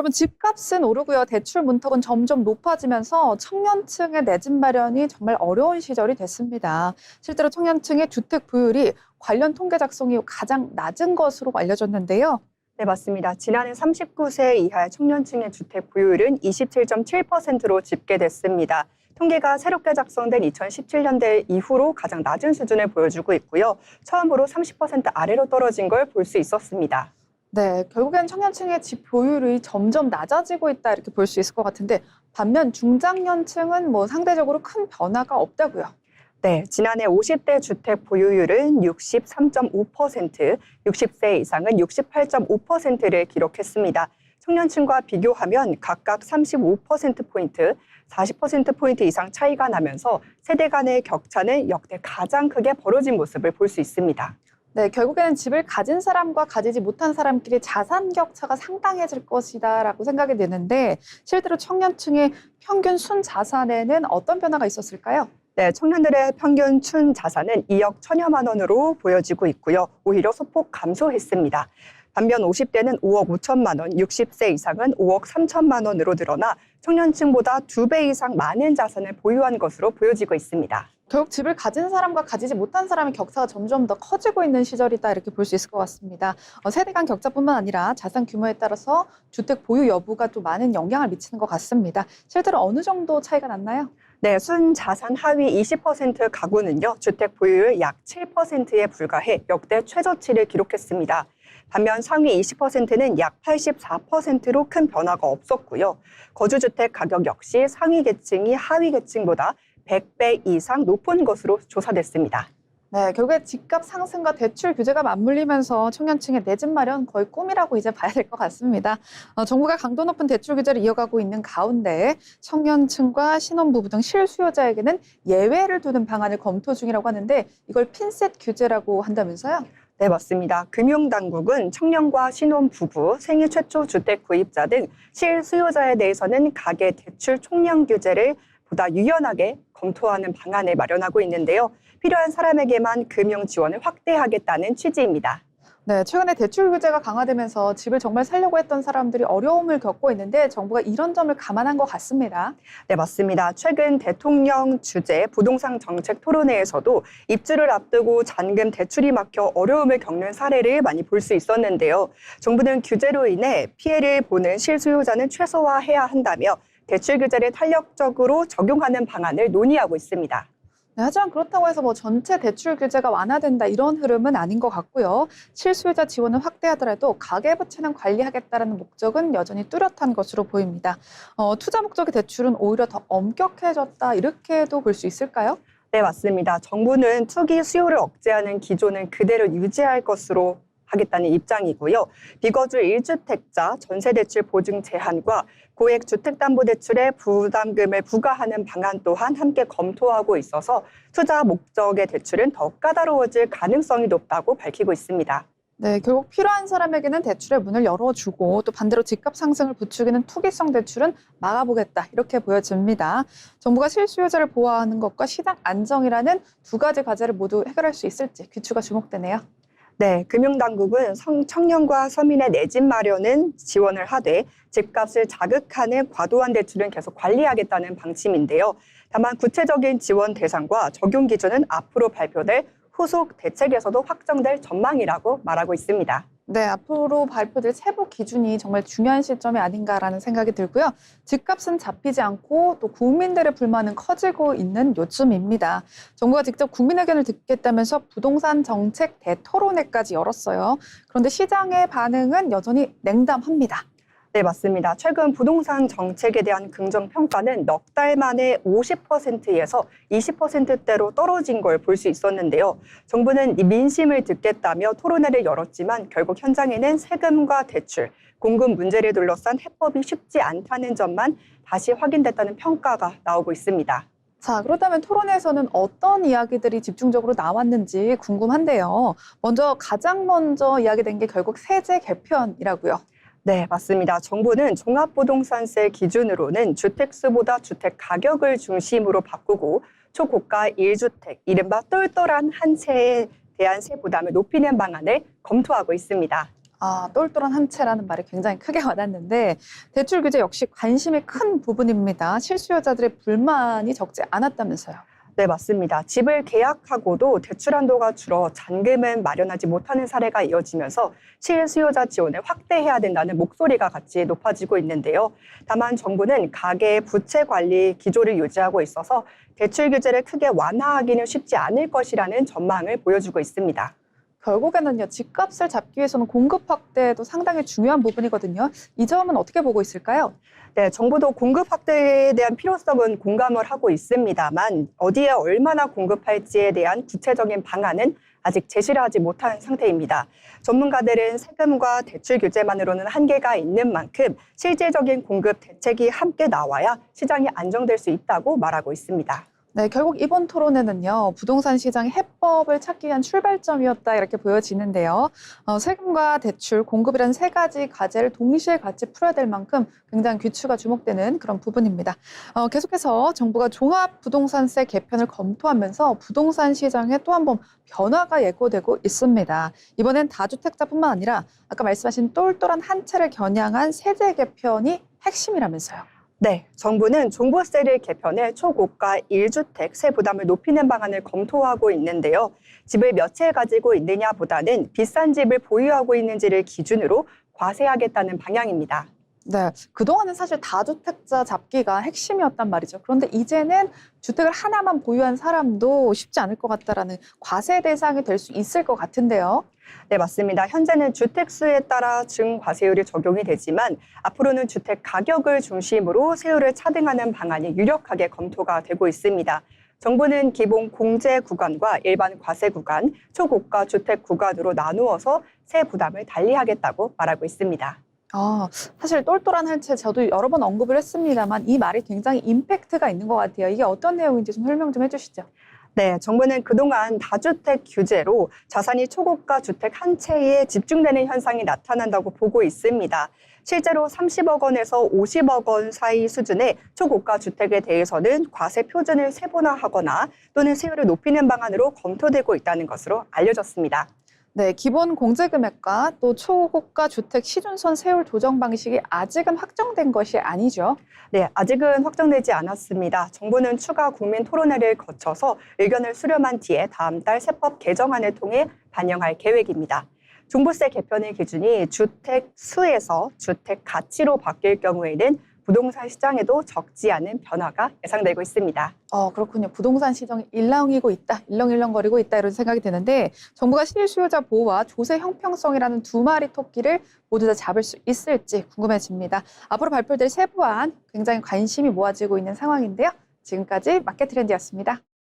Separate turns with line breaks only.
여러분 집값은 오르고요. 대출 문턱은 점점 높아지면서 청년층의 내 집 마련이 정말 어려운 시절이 됐습니다. 실제로 청년층의 주택 보유율이 관련 통계 작성 이후 가장 낮은 것으로 알려졌는데요.
네, 맞습니다. 지난해 39세 이하의 청년층의 주택 보유율은 27.7%로 집계됐습니다. 통계가 새롭게 작성된 2017년대 이후로 가장 낮은 수준을 보여주고 있고요. 처음으로 30% 아래로 떨어진 걸 볼 수 있었습니다.
네, 결국엔 청년층의 집 보유율이 점점 낮아지고 있다 이렇게 볼 수 있을 것 같은데 반면 중장년층은 상대적으로 큰 변화가 없다고요.
네, 지난해 50대 주택 보유율은 63.5%, 60세 이상은 68.5%를 기록했습니다. 청년층과 비교하면 각각 35%포인트, 40%포인트 이상 차이가 나면서 세대 간의 격차는 역대 가장 크게 벌어진 모습을 볼 수 있습니다.
네, 결국에는 집을 가진 사람과 가지지 못한 사람끼리 자산 격차가 상당해질 것이다라고 생각이 되는데 실제로 청년층의 평균 순자산에는 어떤 변화가 있었을까요?
네, 청년들의 평균 춘 자산은 2억 1천여만 원으로 보여지고 있고요. 오히려 소폭 감소했습니다. 반면 50대는 5억 5천만 원, 60세 이상은 5억 3천만 원으로 늘어나 청년층보다 2배 이상 많은 자산을 보유한 것으로 보여지고 있습니다.
결국 집을 가진 사람과 가지지 못한 사람의 격차가 점점 더 커지고 있는 시절이다 이렇게 볼 수 있을 것 같습니다. 세대 간 격차뿐만 아니라 자산 규모에 따라서 주택 보유 여부가 또 많은 영향을 미치는 것 같습니다. 실제로 어느 정도 차이가 났나요?
네, 순자산 하위 20% 가구는요, 주택 보유율 약 7%에 불과해 역대 최저치를 기록했습니다. 반면 상위 20%는 약 84%로 큰 변화가 없었고요. 거주주택 가격 역시 상위 계층이 하위 계층보다 100배 이상 높은 것으로 조사됐습니다.
네, 결국에 집값 상승과 대출 규제가 맞물리면서 청년층의 내 집 마련 거의 꿈이라고 이제 봐야 될 것 같습니다. 정부가 강도 높은 대출 규제를 이어가고 있는 가운데 청년층과 신혼부부 등 실수요자에게는 예외를 두는 방안을 검토 중이라고 하는데 이걸 핀셋 규제라고 한다면서요?
네, 맞습니다. 금융당국은 청년과 신혼부부, 생애 최초 주택 구입자 등 실수요자에 대해서는 가계 대출 총량 규제를 보다 유연하게 검토하는 방안을 마련하고 있는데요. 필요한 사람에게만 금융 지원을 확대하겠다는 취지입니다.
네, 최근에 대출 규제가 강화되면서 집을 정말 살려고 했던 사람들이 어려움을 겪고 있는데 정부가 이런 점을 감안한 것 같습니다.
네, 맞습니다. 최근 대통령 주재 부동산 정책 토론회에서도 입주를 앞두고 잔금 대출이 막혀 어려움을 겪는 사례를 많이 볼 수 있었는데요. 정부는 규제로 인해 피해를 보는 실수요자는 최소화해야 한다며 대출 규제를 탄력적으로 적용하는 방안을 논의하고 있습니다.
네, 하지만 그렇다고 해서 전체 대출 규제가 완화된다 이런 흐름은 아닌 것 같고요. 실수요자 지원을 확대하더라도 가계부채는 관리하겠다는 목적은 여전히 뚜렷한 것으로 보입니다. 투자 목적의 대출은 오히려 더 엄격해졌다 이렇게도 볼 수 있을까요?
네, 맞습니다. 정부는 투기 수요를 억제하는 기조는 그대로 유지할 것으로 하겠다는 입장이고요. 비거주 1주택자 전세대출 보증 제한과 고액 주택담보대출에 부담금을 부과하는 방안 또한 함께 검토하고 있어서 투자 목적의 대출은 더 까다로워질 가능성이 높다고 밝히고 있습니다.
네, 결국 필요한 사람에게는 대출의 문을 열어주고 또 반대로 집값 상승을 부추기는 투기성 대출은 막아보겠다 이렇게 보여집니다. 정부가 실수요자를 보호하는 것과 시장 안정이라는 두 가지 과제를 모두 해결할 수 있을지 귀추가 주목되네요.
네, 금융당국은 청년과 서민의 내 집 마련은 지원을 하되 집값을 자극하는 과도한 대출은 계속 관리하겠다는 방침인데요. 다만 구체적인 지원 대상과 적용 기준은 앞으로 발표될 후속 대책에서도 확정될 전망이라고 말하고 있습니다.
네, 앞으로 발표될 세부 기준이 정말 중요한 시점이 아닌가라는 생각이 들고요. 집값은 잡히지 않고 또 국민들의 불만은 커지고 있는 요즘입니다. 정부가 직접 국민 의견을 듣겠다면서 부동산 정책 대토론회까지 열었어요. 그런데 시장의 반응은 여전히 냉담합니다.
네, 맞습니다. 최근 부동산 정책에 대한 긍정 평가는 넉 달 만에 50%에서 20%대로 떨어진 걸 볼 수 있었는데요. 정부는 이 민심을 듣겠다며 토론회를 열었지만 결국 현장에는 세금과 대출, 공급 문제를 둘러싼 해법이 쉽지 않다는 점만 다시 확인됐다는 평가가 나오고 있습니다.
자, 그렇다면 토론회에서는 어떤 이야기들이 집중적으로 나왔는지 궁금한데요. 가장 먼저 이야기된 게 결국 세제 개편이라고요.
네, 맞습니다. 정부는 종합부동산세 기준으로는 주택수보다 주택 가격을 중심으로 바꾸고 초고가 1주택, 이른바 똘똘한 한 채에 대한 세 부담을 높이는 방안을 검토하고 있습니다.
똘똘한 한 채라는 말이 굉장히 크게 와닿는데 대출 규제 역시 관심이 큰 부분입니다. 실수요자들의 불만이 적지 않았다면서요.
네, 맞습니다. 집을 계약하고도 대출 한도가 줄어 잔금은 마련하지 못하는 사례가 이어지면서 실수요자 지원을 확대해야 된다는 목소리가 같이 높아지고 있는데요. 다만 정부는 가계 부채 관리 기조를 유지하고 있어서 대출 규제를 크게 완화하기는 쉽지 않을 것이라는 전망을 보여주고 있습니다.
결국에는요, 집값을 잡기 위해서는 공급 확대도 상당히 중요한 부분이거든요. 이 점은 어떻게 보고 있을까요?
네, 정부도 공급 확대에 대한 필요성은 공감을 하고 있습니다만 어디에 얼마나 공급할지에 대한 구체적인 방안은 아직 제시를 하지 못한 상태입니다. 전문가들은 세금과 대출 규제만으로는 한계가 있는 만큼 실질적인 공급 대책이 함께 나와야 시장이 안정될 수 있다고 말하고 있습니다.
네, 결국 이번 토론회는요, 부동산 시장의 해법을 찾기 위한 출발점이었다 이렇게 보여지는데요. 세금과 대출, 공급이라는 세 가지 과제를 동시에 같이 풀어야 될 만큼 굉장히 귀추가 주목되는 그런 부분입니다. 계속해서 정부가 종합 부동산세 개편을 검토하면서 부동산 시장에 또 한 번 변화가 예고되고 있습니다. 이번엔 다주택자뿐만 아니라 아까 말씀하신 똘똘한 한 채를 겨냥한 세제 개편이 핵심이라면서요.
네, 정부는 종부세를 개편해 초고가 1주택 세 부담을 높이는 방안을 검토하고 있는데요. 집을 몇 채 가지고 있느냐보다는 비싼 집을 보유하고 있는지를 기준으로 과세하겠다는 방향입니다.
네, 그동안은 사실 다주택자 잡기가 핵심이었단 말이죠. 그런데 이제는 주택을 하나만 보유한 사람도 쉽지 않을 것 같다라는 과세 대상이 될 수 있을 것 같은데요.
네, 맞습니다. 현재는 주택 수에 따라 증과세율이 적용이 되지만 앞으로는 주택 가격을 중심으로 세율을 차등하는 방안이 유력하게 검토가 되고 있습니다. 정부는 기본 공제 구간과 일반 과세 구간, 초고가 주택 구간으로 나누어서 세 부담을 달리하겠다고 말하고 있습니다.
사실 똘똘한 한 채 저도 여러 번 언급을 했습니다만 이 말이 굉장히 임팩트가 있는 것 같아요. 이게 어떤 내용인지 좀 설명 좀 해주시죠.
네, 정부는 그동안 다주택 규제로 자산이 초고가 주택 한 채에 집중되는 현상이 나타난다고 보고 있습니다. 실제로 30억 원에서 50억 원 사이 수준의 초고가 주택에 대해서는 과세 표준을 세분화하거나 또는 세율을 높이는 방안으로 검토되고 있다는 것으로 알려졌습니다.
네, 기본 공제 금액과 또 초고가 주택 시준선 세율 조정 방식이 아직은 확정된 것이 아니죠.
네, 아직은 확정되지 않았습니다. 정부는 추가 국민 토론회를 거쳐서 의견을 수렴한 뒤에 다음 달 세법 개정안을 통해 반영할 계획입니다. 종부세 개편의 기준이 주택 수에서 주택 가치로 바뀔 경우에는 부동산 시장에도 적지 않은 변화가 예상되고 있습니다.
그렇군요. 부동산 시장이 일렁이고 있다, 일렁일렁거리고 있다 이런 생각이 드는데 정부가 실수요자 보호와 조세 형평성이라는 두 마리 토끼를 모두 다 잡을 수 있을지 궁금해집니다. 앞으로 발표될 세부안 굉장히 관심이 모아지고 있는 상황인데요. 지금까지 마켓트렌드였습니다.